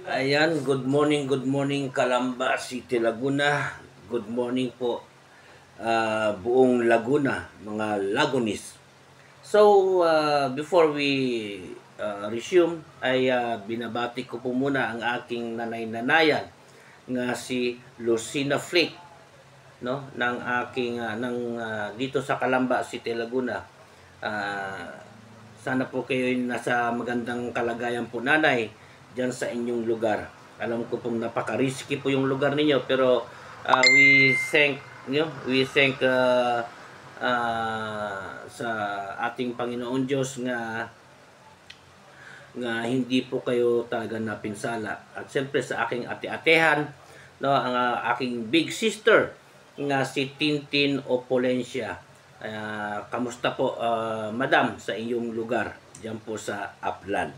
Ayan, good morning Calamba City, Laguna. Good morning po buong Laguna, mga Lagunis. So, before we resume, ay binabati ko po muna ang aking nanay-nanayan nga si Lucina Flick, no, ng aking dito sa Calamba City, Laguna. Ah, Sana po kayo nasa magandang kalagayan po, nanay, diyan sa inyong lugar. Alam ko pong napaka-risky po yung lugar ninyo, pero we thank sa ating Panginoon Diyos nga hindi po kayo talaga napinsala. At siyempre sa aking ate-atehan, no, ang aking big sister nga si Tintin Opolencia. Kamusta po, madam, sa inyong lugar diyan po sa Upland,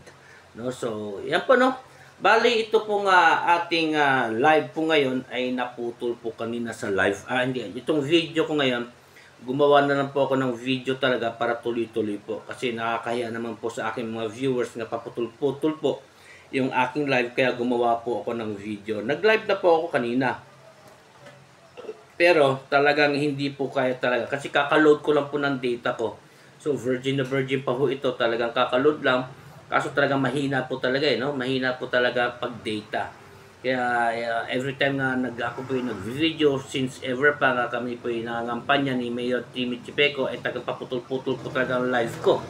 no? So yan po, no. Bali, ito po nga ating live po ngayon ay naputol po kanina sa live. Hindi, itong video ko ngayon, gumawa na lang po ako ng video talaga para tuloy-tuloy po. Kasi nakakahiya naman po sa aking mga viewers na paputol-putol po yung aking live. Kaya gumawa po ako ng video. Nag-live na po ako kanina. Pero talagang hindi po kaya talaga. Kasi kakaload ko lang po ng data ko. So virgin na virgin pa po ito. Talagang kakaload lang. Kaso talagang mahina po talaga no? Mahina po talaga pag data. Kaya every time nga ako po yung nag-video, since ever pa nga kami po yung nangangampanya ni Mayor Timmy Chipeco, ay tagang paputol-putol po talaga ang live ko.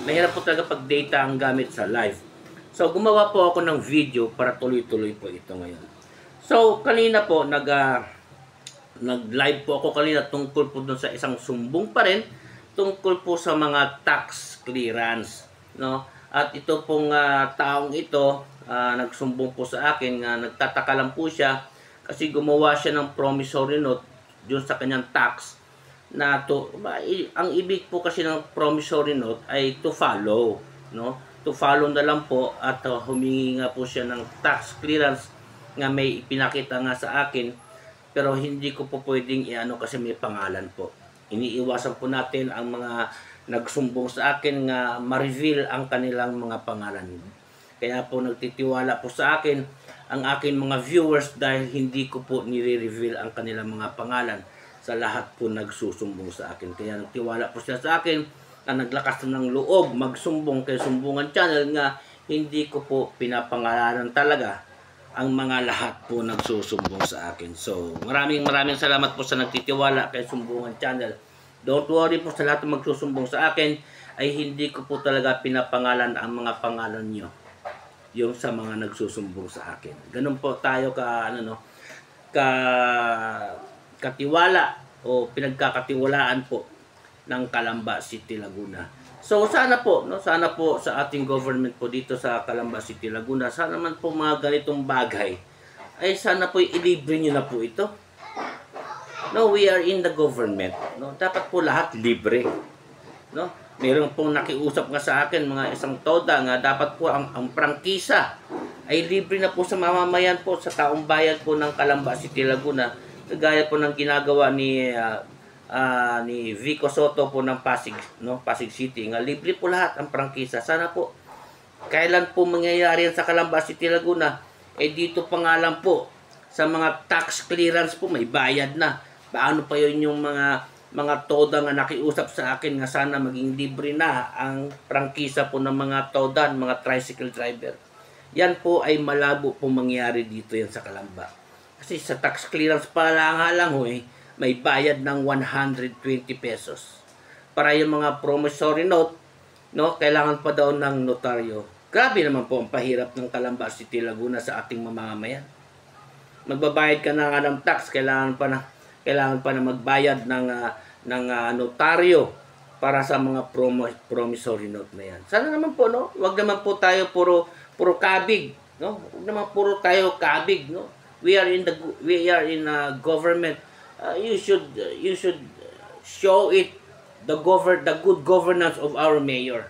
Mahirap po talaga pag data ang gamit sa live. So gumawa po ako ng video para tuloy-tuloy po ito ngayon. So kanina po nag-live po ako kanina tungkol po dun sa isang sumbong pa rin, tungkol po sa mga tax clearance, no? At ito pong taong ito, nagsumbong po sa akin nga nagtataka lang po siya kasi gumawa siya ng promissory note dun sa kanyang tax na ang ibig po kasi ng promissory note ay to follow, no? To follow na lang po at humingi nga po siya ng tax clearance nga may ipinakita nga sa akin, pero hindi ko po pwedeng iano kasi may pangalan po. Iniiwasan po natin ang mga nagsumbong sa akin nga ma-reveal ang kanilang mga pangalan. Kaya po nagtitiwala po sa akin ang akin mga viewers dahil hindi ko po nire-reveal ang kanilang mga pangalan sa lahat po nagsusumbong sa akin. Kaya nagtiwala po siya sa akin na naglakas ng loob magsumbong kay Sumbungan Channel nga hindi ko po pinapangalanan talaga ang mga lahat po nagsusumbong sa akin. So maraming salamat po sa nagtitiwala kay Sumbungan Channel. Don't worry po sa lahat ng magsusumbong sa akin ay hindi ko po talaga pinapangalan ang mga pangalan nyo. Yung sa mga nagsusumbong sa akin. Ganun po tayo katiwala o pinagkakatiwalaan po ng Calamba City, Laguna. So sana po sa ating government po dito sa Calamba City, Laguna, sana man po mga ganitong bagay ay sana po ilibre nyo na po ito. No, we are in the government. No, dapat po lahat libre. No? Meron pong nakiusap nga sa akin mga isang toda nga dapat po ang prangkisa ay libre na po sa mamamayan po, sa taong bayan po ng Calamba City, Laguna. Kagaya po ng ginagawa ni Vico Soto po ng Pasig City. Nga libre po lahat ang prangkisa. Sana po kailan po mangyayari yan sa Calamba City, Laguna? Dito pa nga lang po sa mga tax clearance po may bayad na. Paano pa yun yung mga toda nga nakiusap sa akin nga sana maging libre na ang prangkisa po ng mga toda, mga tricycle driver. Yan po ay malabo po mangyari dito yan sa Calamba. Kasi sa tax clearance pa lang may bayad ng 120 pesos. Para yung mga promissory note, no, kailangan pa daw ng notaryo. Grabe naman po ang pahirap ng Calamba City, Laguna sa ating mamamayan. Magbabayad ka na nga ng tax, kailangan pa na magbayad ng notaryo para sa mga promissory note na yan. Sana naman po, no, wag naman po tayo puro kabig, no? Wag naman puro tayo kabig, no? We are in a government. You should show it the good governance of our mayor.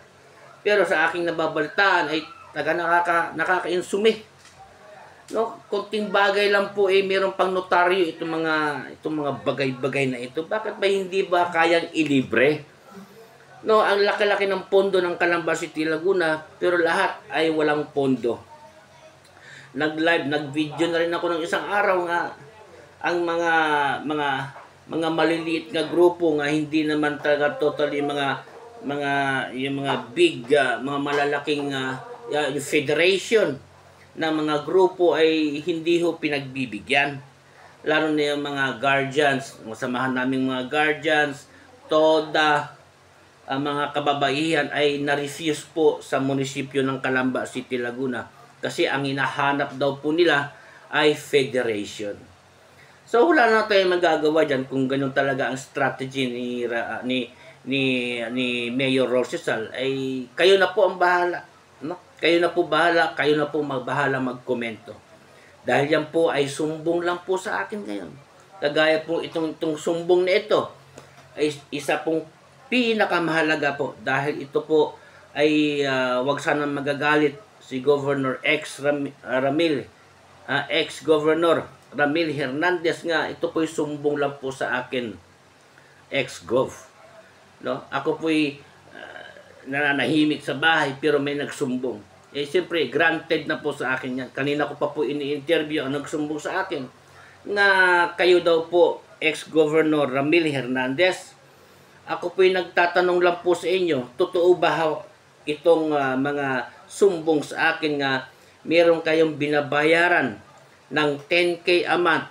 Pero sa aking nababalitaan ay nakaka-insume. No, konting bagay lang po meron pang notaryo itong mga bagay-bagay na ito. Bakit ba hindi ba kayang ilibre? No, ang laki-laki ng pondo ng Calamba City, Laguna, pero lahat ay walang pondo. nag-live, nag-video na rin ako ng isang araw nga ang mga maliliit nga grupo nga hindi naman talaga totally yung mga big mga malalaking yung federation ng mga grupo ay hindi ho pinagbibigyan. Lalo na yung mga guardians, masamahan naming mga guardians, toda mga kababaihan ay na-refuse po sa munisipyo ng Calamba City, Laguna. Kasi ang hinahanap daw po nila ay federation. So wala na tayong magagawa dyan kung ganun talaga ang strategy ni Mayor Rosesal. Ay kayo na po ang bahala. No? Kayo na po bahala, kayo na po magbahala magkomento. Dahil yan po ay sumbong lang po sa akin ngayon. Kagaya po itong sumbong na ito ay isa pong pinakamahalaga po dahil ito po ay wag sanang magagalit si Governor ex-Governor Ramil Hernandez nga. Ito po ay sumbong lang po sa akin, ex-gov. No? Ako po ay nananahimik sa bahay pero may nagsumbong. Siyempre, granted na po sa akin yan. Kanina ko pa po ini-interview ang nagsumbong sa akin na kayo daw po, ex-Governor Ramil Hernandez. Ako po ay nagtatanong lang po sa inyo, totoo ba itong mga sumbong sa akin nga meron kayong binabayaran ng 10K a month,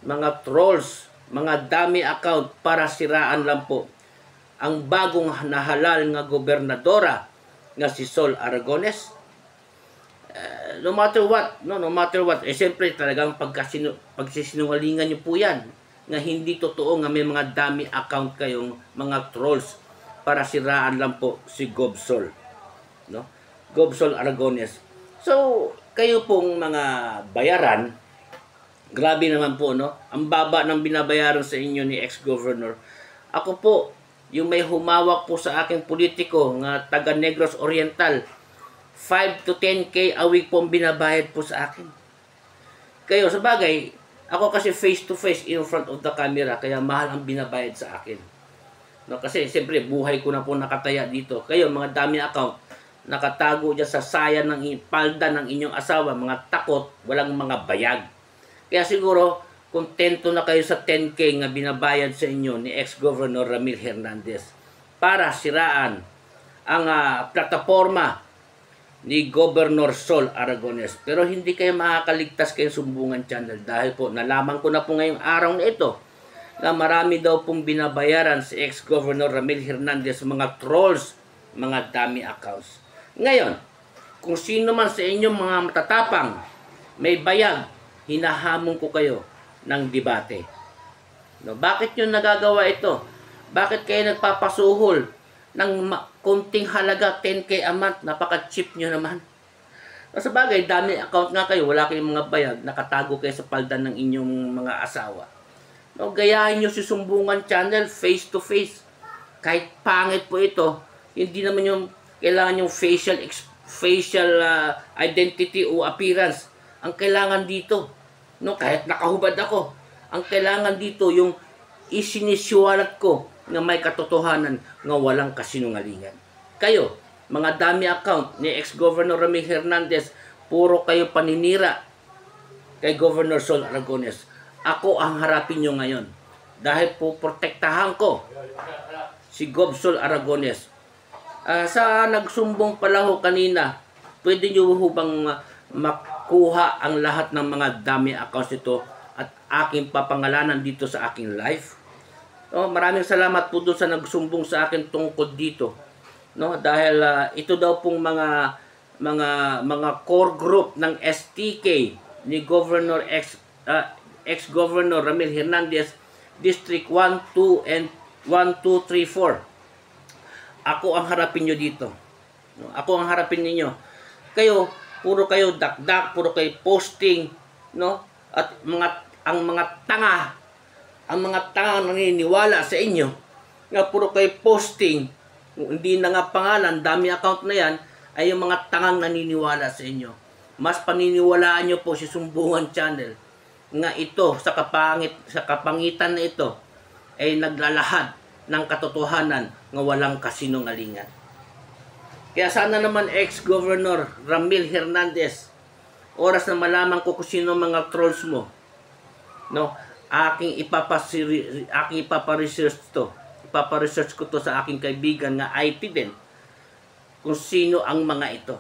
mga trolls, mga dummy account para siraan lang po ang bagong nahalal nga gobernadora nga si Sol Aragones? No matter what, siyempre talagang pagsisinungalingan niyo po yan na hindi totoo nga may mga dummy account kayong mga trolls para siraan lang po si Gobsol, no? Gobsol Aragones. So, kayo pong mga bayaran, grabe naman po, no? Ang baba ng binabayaran sa inyo ni ex-governor. Ako po, yung may humawak po sa aking politiko nga taga Negros Oriental, 5 to 10K a week po ang binabayad po sa akin. Kayo, sa bagay, ako kasi face to face in front of the camera, kaya mahal ang binabayad sa akin. No, kasi siyempre buhay ko na po nakataya dito. Kayo, mga dami account, nakatago dyan sa saya ng palda ng inyong asawa, mga takot, walang mga bayag. Kaya siguro, kontento na kayo sa 10K nga binabayad sa inyo ni ex-Governor Ramil Hernandez para siraan ang plataforma ni Governor Sol Aragones. Pero hindi kayo makakaligtas kayong Sumbungan Channel dahil po nalaman ko na po ngayong araw na ito na marami daw pong binabayaran si ex-Governor Ramil Hernandez mga trolls, mga dummy accounts. Ngayon, kung sino man sa inyong mga matatapang may bayag, hinahamon ko kayo ng debate. No, bakit nyo nagagawa ito? Bakit kayo nagpapasuhol ng konting halaga 10K a month? Napaka-cheap nyo naman. Sa bagay, dami account nga kayo, wala kayong mga bayag, nakatago kayo sa paldan ng inyong mga asawa. No, gayahin nyo si Sumbungan Channel face to face. Kahit pangit po ito, hindi naman yung kailangan yung facial identity o appearance. Ang kailangan dito, no, kahit nakahubad ako, ang kailangan dito yung isinisiwalat ko na may katotohanan nga walang kasinungalingan. Kayo, mga dami account ni ex-Governor Ramil Hernandez, puro kayo paninira kay Governor Sol Aragones. Ako ang harapin nyo ngayon dahil po protektahan ko si Gobsol Aragones. Sa nagsumbong pala ho kanina, pwede nyo ho bang makuha ang lahat ng mga dami accounts ito at aking papangalanan dito sa aking live? No, maraming salamat po doon sa nagsumbong sa akin tungkol dito. No, dahil ito daw pong mga core group ng STK ni Governor ex-Governor Ramil Hernandez, District 1, 2 and 1, 2, 3, 4. Ako ang harapin nyo dito. No, ako ang harapin ninyo. Kayo, puro kayo dakdak, puro kayo posting, no? At ang mga tanga naniniwala sa inyo nga puro kayo posting, hindi na nga pangalan, dami account na yan, ay yung mga tangang naniniwala sa inyo. Mas paniniwalaan nyo po si Sumbungan Channel nga ito sa kapangitan na ito ay naglalahad ng katotohanan nga walang kasinungalingan. Kaya sana naman ex-Governor Ramil Hernandez, Oras na malaman ko kung sino mga trolls mo, no, aking ipaparesearch to. Ipaparesearch ko to sa aking kaibigan nga IT din, kung sino ang mga ito.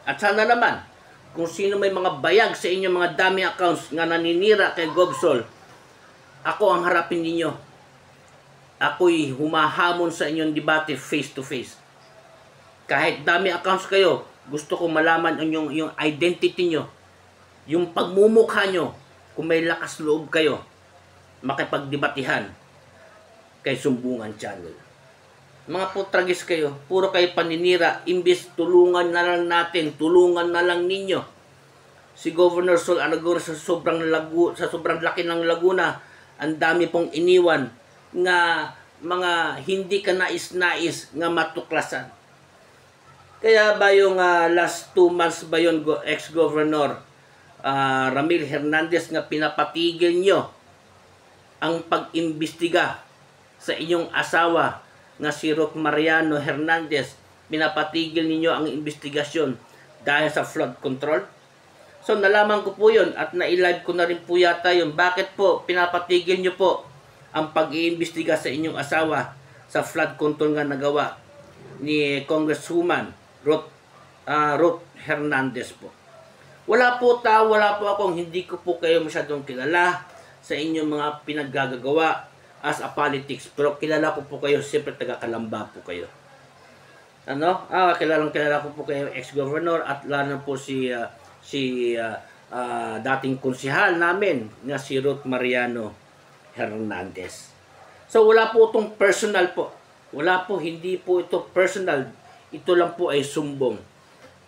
At sana naman, kung sino may mga bayag sa inyong mga dummy accounts nga naninira kay Gobsol, ako ang harapin ninyo. Ako'y humahamon sa inyong debate face to face. Kahit dummy accounts kayo, gusto ko malaman yung identity nyo, yung pagmumukha nyo, kung may lakas loob kayo, makipagdebatihan kay Sumbungan Channel. Mga putragis kayo, puro kayo paninira, imbis tulungan na lang natin, tulungan na lang ninyo. Si Governor Sol Aragona sa sobrang laki ng Laguna, ang dami pong iniwan nga mga hindi ka nais-nais nga matuklasan. Kaya ba yung last 2 months ba yun, ex-governor Ramil Hernandez, nga pinapatigil nyo ang pag-imbestiga sa inyong asawa nga si Ruth Mariano Hernandez, pinapatigil ninyo ang investigasyon dahil sa flood control? So nalaman ko po yun at na-live ko na rin po yata yun. Bakit po pinapatigil nyo po ang pag-iimbestiga sa inyong asawa sa flood control nga nagawa ni Congresswoman Ruth Hernandez po? Wala po akong, hindi ko po kayo masyadong kilala sa inyong mga pinaggagawa as a politics, pero kilala ko po kayo, siyempre taga-Kalamba po kayo. Kilala ko po kayo, ex-governor, at lalo po si dating konsihal namin na si Ruth Mariano Hernandez. So wala po itong personal po. Wala po, hindi po ito personal. Ito lang po ay sumbong.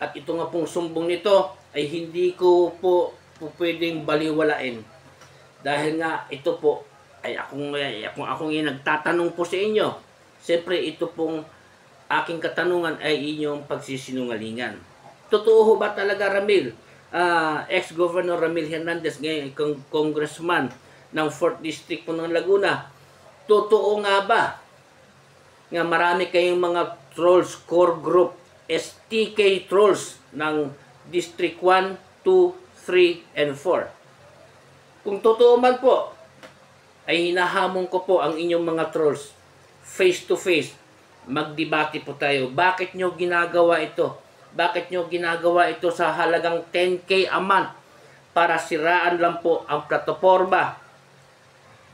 At ito nga pong sumbong nito ay hindi ko po pwedeng baliwalain. Dahil nga ito po ay akong nagtatanong po sa inyo. Siyempre ito pong aking katanungan ay inyong pagsisinungalingan. Totoo ho ba talaga, Ramil? Ex-Governor Ramil Hernandez, ngayon congressman ng 4th District po ng Laguna. Totoo nga ba nga marami kayong mga trolls, core group, STK trolls ng District 1, 2, 3, and 4? Kung totoo man po, ay hinahamon ko po ang inyong mga trolls face to face. Magdebate po tayo. Bakit nyo ginagawa ito? Bakit nyo ginagawa ito sa halagang 10K a month para siraan lang po ang plataforma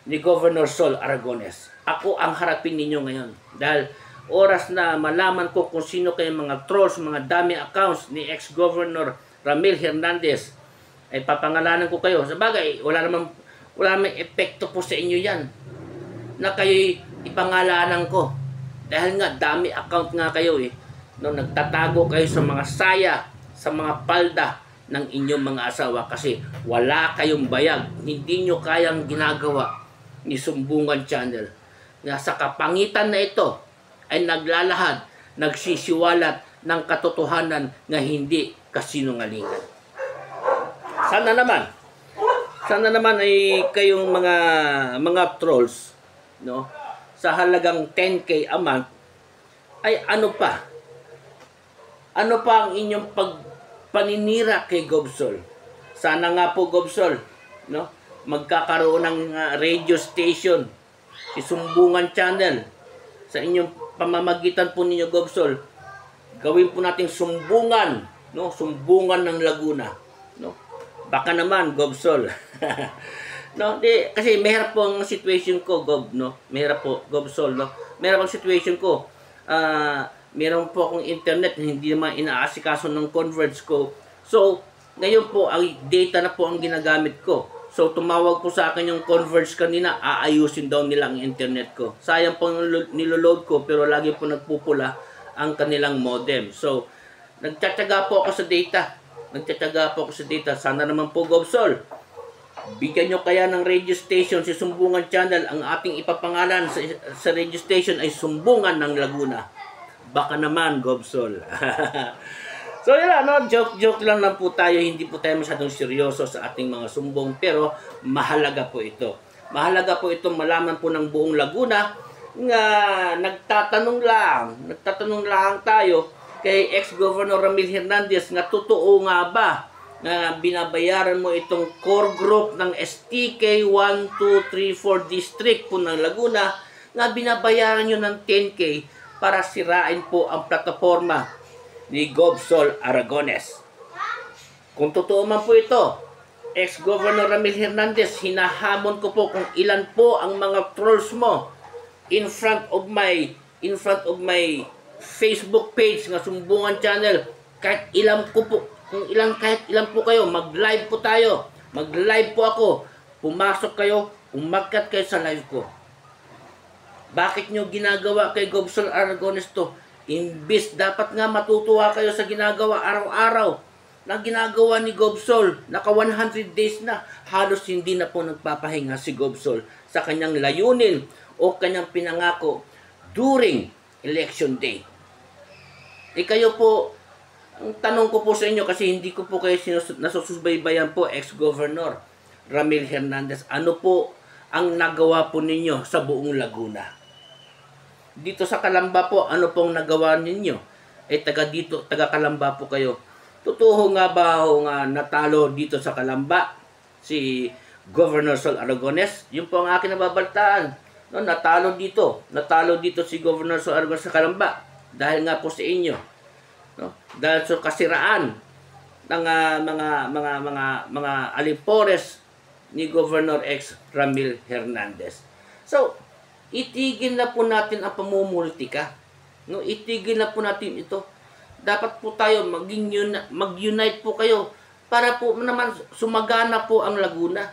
ni Governor Sol Aragones? Ako ang harapin ninyo ngayon. Dahil oras na malaman ko kung sino kayong mga trolls, mga dummy accounts ni ex-Governor Ramil Hernandez, ay papangalanan ko kayo. Sa bagay, wala namang epekto po sa inyo yan na kayo'y ipangalanan ko. Dahil nga, dami account nga kayo eh. No, nagtatago kayo sa mga saya, sa mga palda ng inyong mga asawa kasi wala kayong bayag. Hindi nyo kayang ginagawa ni Sumbungan Channel. Na sa kapangitan na ito ay naglalahad, nagsisiwalat ng katotohanan na hindi kasinungalingan. Sana naman ay kayong mga trolls, no, sa halagang 10K a month ay ano pa ang inyong paninira kay Gobsol? Sana nga po, Gobsol, no, magkakaroon ng radio station si Sumbungan Channel. Sa inyong pamamagitan po ninyo, Gobsol, gawin po nating sumbungan, no, sumbungan ng Laguna, no. Baka naman, Gobsol. No, kasi mahirap po ang situation ko, no. Mahirap po, Gobsol, no. Mahirap ang situation ko. Meron po akong internet, hindi naman inaasikaso ng Converge ko. So, ngayon po, ang data na po ang ginagamit ko. So, tumawag po sa akin yung Converge kanina, aayusin daw nila ang internet ko. Sayang po niloload ko, pero lagi po nagpupula ang kanilang modem. So, nagtsatsaga po ako sa data. Sana naman po, Gobsol, bigyan nyo kaya ng radio station si Sumbungan Channel. Ang ating ipapangalan sa radio station ay Sumbungan ng Laguna. Baka naman, Gobsol. So yun lang, no? Joke lang po tayo. Hindi po tayo masyadong seryoso sa ating mga sumbong. Pero mahalaga po ito. Mahalaga po ito malaman po ng buong Laguna nga nagtatanong lang tayo kay ex-Governor Ramil Hernandez nga totoo nga ba na binabayaran mo itong core group ng STK 1234 District po ng Laguna, na binabayaran nyo ng 10K para sirain po ang plataforma ni Gobsol Aragones. Kung totoo man po ito, ex-Governor Ramil Hernandez, hinahamon ko po kung ilan po ang mga trolls mo in front of my Facebook page nga Sumbungan Channel. Kahit ilan po kayo, mag-live po tayo. Mag-live po ako. Pumasok kayo, umakyat kayo sa live ko. Bakit nyo ginagawa kay Gobsol Aragones to? Imbis dapat nga matutuwa kayo sa ginagawa araw-araw na ginagawa ni Gobsol. Naka 100 days na. Halos hindi na po nagpapahinga si Gobsol sa kanyang layunin o kanyang pinangako during election day. Kayo po, ang tanong ko po sa inyo, kasi hindi ko po kayo nasusubaybayan po, ex-Governor Ramil Hernandez, ano po ang nagawa po ninyo sa buong Laguna? Dito sa Calamba po, ano pong nagawa ninyo? Taga Calamba po kayo. Totoo nga ba nga natalo dito sa Calamba si Governor Sol Aragones? Yun po ang akin nababaltaan. No, natalo dito si Governor Sol Aragones sa Calamba dahil nga po sa inyo. No? Dahil sa kasiraan ng mga alipores ni Governor X Ramil Hernandez. So, itigil na po natin ang pamumultika. No, itigil na po natin ito. Dapat po tayo mag-unite po kayo para po naman sumagana po ang Laguna.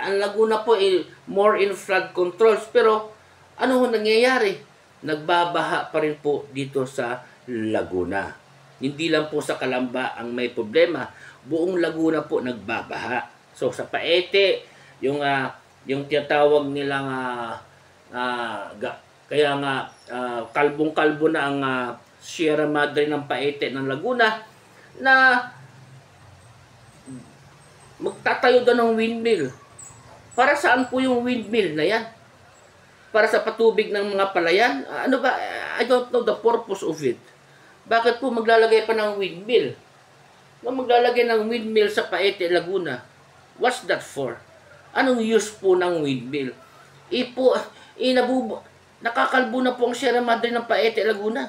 Ang Laguna po ay more in flood controls, pero ano ho nangyayari? Nagbabaha pa rin po dito sa Laguna. Hindi lang po sa Calamba ang may problema. Buong Laguna po nagbabaha. So sa Paete, yung tinatawag nilang kaya nga kalbong-kalbo na ang Sierra Madre ng Paete ng Laguna, na magtatayo doon ng windmill. Para saan po yung windmill na yan? Para sa patubig ng mga palayan? Ano ba? I don't know the purpose of it. Bakit po maglalagay pa ng windmill? Maglalagay ng windmill sa Paete, Laguna. What's that for? Anong use po ng windmill? Nakakalbo na po ang Sierra Madre ng Paete, Laguna.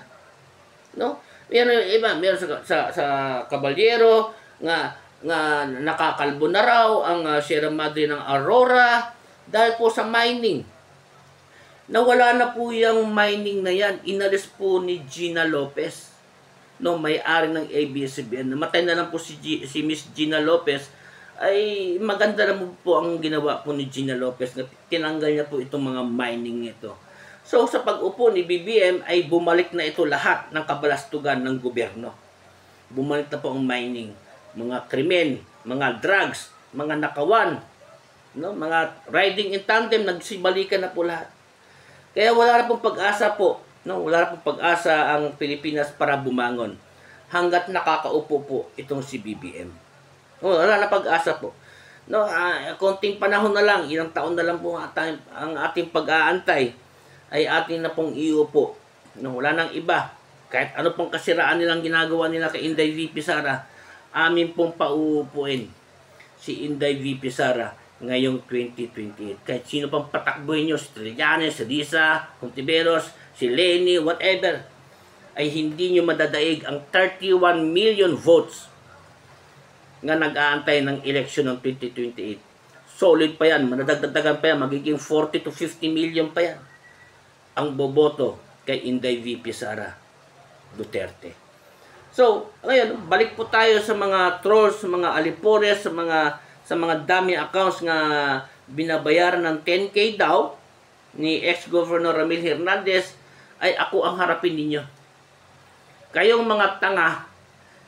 No? Meron sa Caballero nga nakakalbo na raw ang Sierra Madre ng Aurora dahil po sa mining. Nawala na po yung mining na yan. Inalis po ni Gina Lopez. No, may-ari ng ABS-CBN. Namatay na lang po si Miss Gina Lopez. Ay maganda na po ang ginawa po ni Gina Lopez na tinanggal niya po itong mga mining ito. So sa pag-upo ni BBM ay bumalik na ito lahat ng kabalastugan ng gobyerno. Bumalik na po ang mining, mga krimen, mga drugs, mga nakawan, no, mga riding in tandem, nagsibalikan na po lahat. Kaya wala na pong pag-asa po, no, wala na pong pag-asa ang Pilipinas para bumangon hanggat nakakaupo po itong si BBM. Wala na pag-asa po. No, konting panahon na lang, ilang taon na lang po ang ating pag-aantay ay atin na pong iupo. No, wala nang iba. Kahit ano pong kasiraan nilang ginagawa nila kay Inday VP Sara, amin pong pauupuin si Inday VP Sara ngayong 2028. Kahit sino pang patakbuhin nyo, si Trillanes, si Risa, Contiveros, si Lenny, whatever, ay hindi nyo madadaig ang 31 million votes nga nag-aantay ng eleksyon ng 2028. Solid pa yan, manadagdagan pa yan, magiging 40 to 50 million pa yan ang boboto kay Inday VP Sara Duterte. So, ngayon, balik po tayo sa mga trolls, sa mga alipores, sa mga dummy accounts nga binabayaran ng 10K daw ni ex-Governor Ramil Hernandez. Ay ako ang harapin ninyo. Kayong mga tanga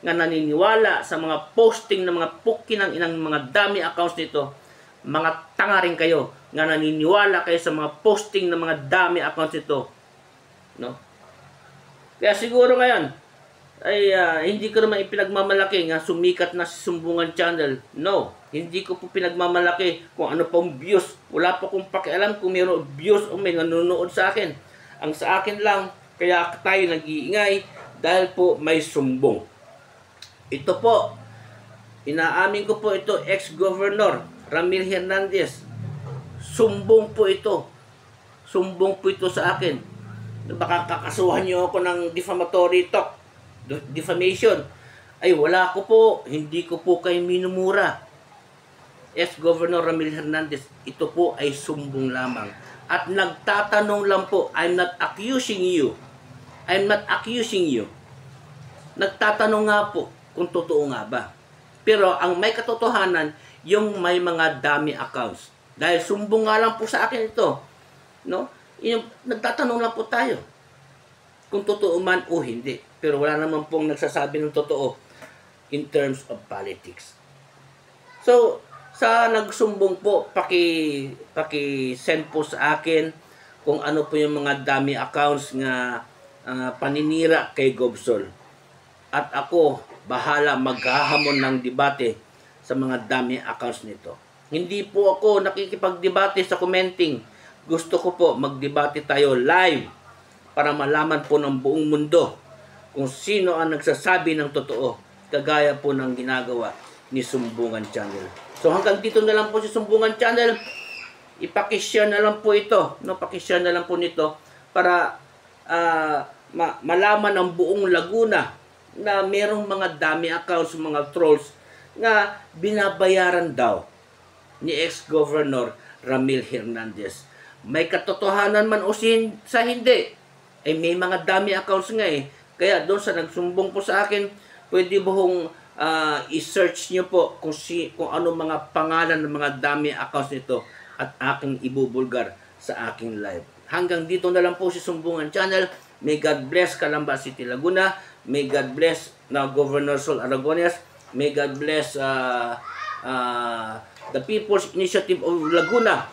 nga naniniwala sa mga posting ng mga pukinang inang mga dummy accounts nito, mga tanga rin kayo nga naniniwala kayo sa mga posting ng mga dummy accounts nito, no? Kaya siguro ngayon ay hindi ko naman ipinagmamalaki nga sumikat na si Sumbungan Channel. No, hindi ko po pinagmamalaki kung ano pong views. Wala po akong pakialam kung mayroon views o may nanonood sa akin. Ang sa akin lang, kaya tayo nag-iingay dahil po may sumbong. Ito po Inaamin ko po ito, ex-governor Ramil Hernandez. Sumbong po ito. Sumbong po ito sa akin. Baka kakasuhan niyo ako ng defamatory talk, defamation. Ay wala ko po, hindi ko po kayo minumura. Ex-Governor Ramil Hernandez, ito po ay sumbong lamang. At nagtatanong lang po, I'm not accusing you. I'm not accusing you. Nagtatanong nga po kung totoo nga ba. Pero ang may katotohanan, yung may mga dummy accounts. Dahil sumbong nga lang po sa akin ito. No? Yung, nagtatanong lang po tayo kung totoo man o hindi. Pero wala naman pong nagsasabi ng totoo in terms of politics. So, sa nagsumbong po, paki-send po sa akin kung ano po yung mga dummy accounts nga paninira kay Gobsol. At ako, bahala maghahamon ng debate sa mga dummy accounts nito. Hindi po ako nakikipagdebate sa commenting. Gusto ko po magdebate tayo live para malaman po ng buong mundo kung sino ang nagsasabi ng totoo, kagaya po ng ginagawa ni Sumbungan Channel. So hanggang dito na lang po si Sumbungan Channel. Ipaki-share na lang po ito, no? Paki-share na lang po nito para malaman ng buong Laguna na merong mga dummy accounts, mga trolls na binabayaran daw ni ex-governor Ramil Hernandez. May katotohanan man o sa hindi, ay may mga dummy accounts nga eh. Kaya doon sa nagsumbong po sa akin, pwede buhong i-search nyo po kung ano mga pangalan ng mga dummy accounts nito at aking ibubulgar sa aking live. Hanggang dito na lang po si Sumbungan Channel. May God bless Calamba City, Laguna. May God bless na Governor Sol Aragones. May God bless the People's Initiative of Laguna.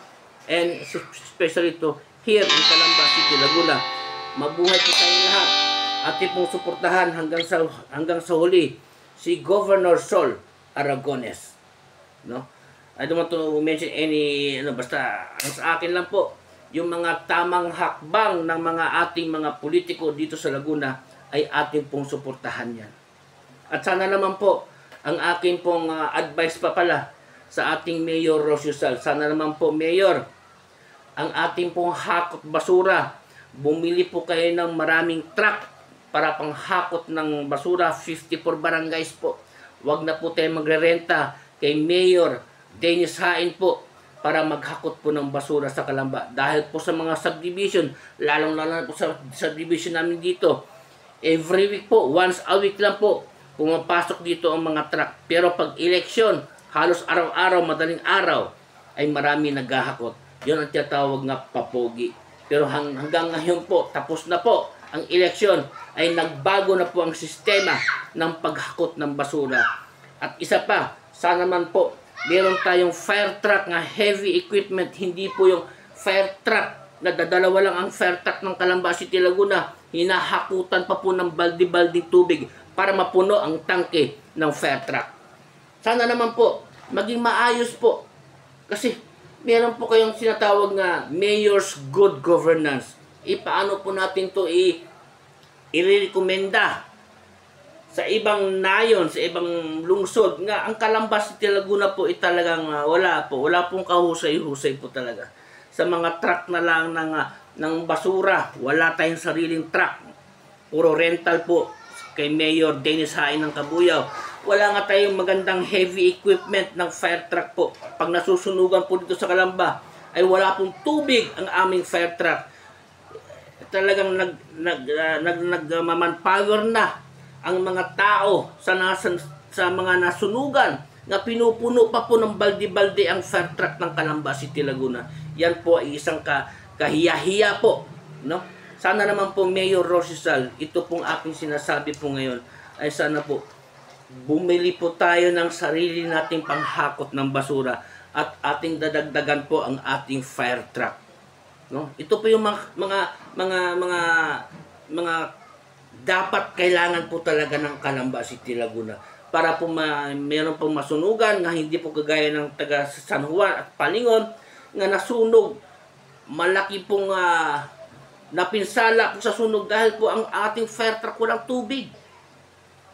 And especially to here in Calamba City, Laguna. Mabuhay po tayong lahat. Ating pong suportahan hanggang sa huli si Governor Sol Aragones. No? I don't want to mention any, basta ang sa akin lang po, yung mga tamang hakbang ng mga ating mga politiko dito sa Laguna ay ating pong suportahan yan. At sana naman po, ang akin pong advice pa pala sa ating Mayor Rosuzal, sana naman po, Mayor, ang ating pong hakot basura, bumili po kayo ng maraming truck para panghakot ng basura, 54 barangays po. Huwag na po tayo magre-renta kay Mayor Dennis Hain po para maghakot po ng basura sa Calamba. Dahil po sa mga subdivision, lalong-lalo po sa subdivision namin dito, every week po, once a week lang po, pumapasok dito ang mga truck. Pero pag election, halos araw-araw, madaling araw, ay marami naghahakot. Yun ang tinatawag nga papogi. Pero hanggang ngayon po, tapos na po ang eleksyon, ay nagbago na po ang sistema ng paghakot ng basura. At isa pa, sana man po, meron tayong fire truck na heavy equipment, hindi po yung fire truck na dadalawa lang ang fire truck ng Calamba City, Laguna. Hinahakutan pa po ng baldi-baldi tubig para mapuno ang tangke ng fire truck. Sana naman po, maging maayos po. Kasi meron po kayong sinatawag na Mayor's Good Governance. Paano po natin to i-rekomenda sa ibang nayon, sa ibang lungsod nga ang Calamba City, Laguna po talagang wala pong kahusay-husay po talaga. Sa mga truck na lang ng basura, wala tayong sariling truck. Puro rental po kay Mayor Dennis Hain ng Kabuyaw. Wala nga tayong magandang heavy equipment ng fire truck po. Pag nasusunugan po dito sa Calamba, ay wala pong tubig ang aming fire truck. Talagang nagmamanpower na ang mga tao sa mga nasunugan na pinupuno pa po ng baldi-baldi ang fire truck ng Calamba City, Laguna. Yan po ay isang kahiya-hiya po. No? Sana naman po, Mayor Rosuzal, ito pong aking sinasabi po ngayon, ay sana po bumili po tayo ng sarili nating panghakot ng basura at ating dadagdagan po ang ating fire truck. No? Ito po yung mga dapat kailangan po talaga ng Calamba City, Laguna para po meron pong masunugan nga hindi po kagaya ng taga San Juan at Palingon nga nasunog. Malaki pong napinsala po sa sunog dahil po ang ating fire truck walang tubig.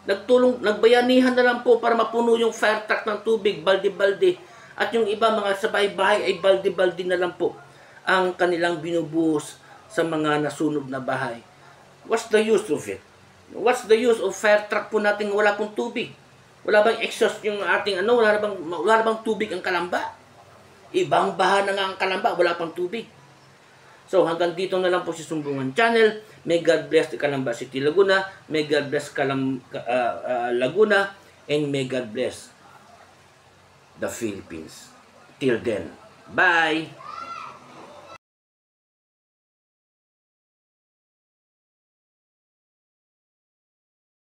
Nagbayanihan na lang po para mapuno yung fire truck ng tubig, balde-balde. At yung iba mga sa bahay-bahay ay balde-balde na lang po ang kanilang binubuhos sa mga nasunog na bahay. What's the use of it? What's the use of fire truck po natin wala pong tubig? Wala bang exhaust yung ating wala bang tubig ang Kalamba? Ibang baha na nga ang Kalamba, wala pang tubig. So hanggang dito na lang po si Sumbungan Channel. May God bless the Calamba City, Laguna. May God bless Laguna. And may God bless the Philippines. Till then, bye!